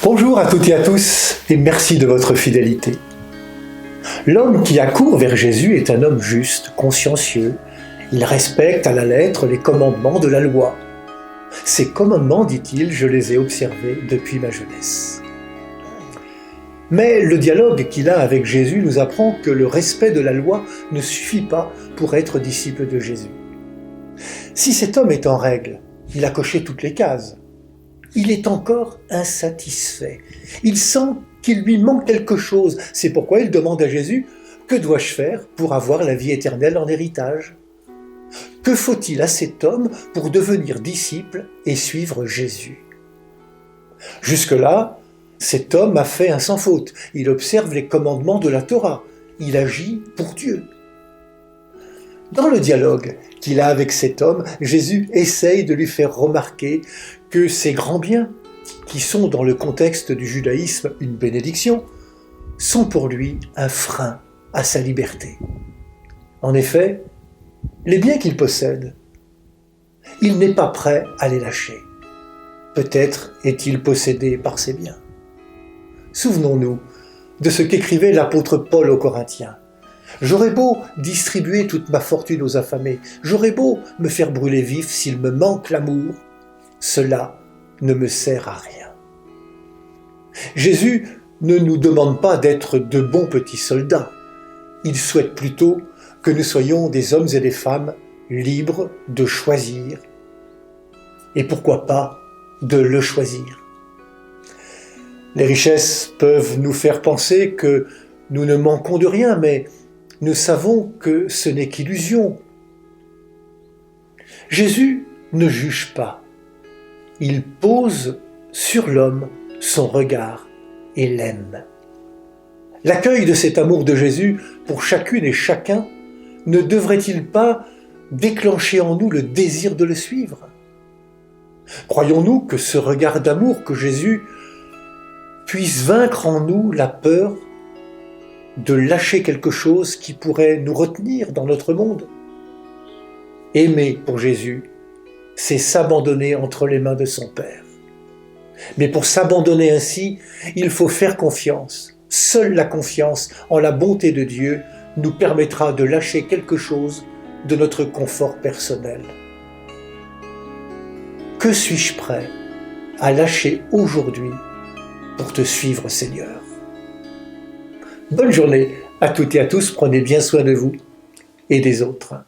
Bonjour à toutes et à tous et merci de votre fidélité. L'homme qui accourt vers Jésus est un homme juste, consciencieux. Il respecte à la lettre les commandements de la loi. Ces commandements, dit-il, je les ai observés depuis ma jeunesse. Mais le dialogue qu'il a avec Jésus nous apprend que le respect de la loi ne suffit pas pour être disciple de Jésus. Si cet homme est en règle, il a coché toutes les cases. Il est encore insatisfait. Il sent qu'il lui manque quelque chose. C'est pourquoi il demande à Jésus « Que dois-je faire pour avoir la vie éternelle en héritage ?» Que faut-il à cet homme pour devenir disciple et suivre Jésus? Jusque-là, cet homme a fait un sans faute. Il observe les commandements de la Torah. Il agit pour Dieu. Dans le dialogue qu'il a avec cet homme, Jésus essaye de lui faire remarquer que ces grands biens, qui sont dans le contexte du judaïsme une bénédiction, sont pour lui un frein à sa liberté. En effet, les biens qu'il possède, il n'est pas prêt à les lâcher. Peut-être est-il possédé par ces biens. Souvenons-nous de ce qu'écrivait l'apôtre Paul aux Corinthiens. « J'aurais beau distribuer toute ma fortune aux affamés, j'aurais beau me faire brûler vif s'il me manque l'amour, cela ne me sert à rien. » Jésus ne nous demande pas d'être de bons petits soldats. Il souhaite plutôt que nous soyons des hommes et des femmes libres de choisir, et pourquoi pas de le choisir. Les richesses peuvent nous faire penser que nous ne manquons de rien, mais nous savons que ce n'est qu'illusion. Jésus ne juge pas. Il pose sur l'homme son regard et l'aime. L'accueil de cet amour de Jésus pour chacune et chacun ne devrait-il pas déclencher en nous le désir de le suivre? Croyons-nous que ce regard d'amour que Jésus puisse vaincre en nous la peur de lâcher quelque chose qui pourrait nous retenir dans notre monde? Aimer pour Jésus, c'est s'abandonner entre les mains de son Père. Mais pour s'abandonner ainsi, il faut faire confiance. Seule la confiance en la bonté de Dieu nous permettra de lâcher quelque chose de notre confort personnel. Que suis-je prêt à lâcher aujourd'hui pour te suivre, Seigneur? Bonne journée à toutes et à tous, prenez bien soin de vous et des autres.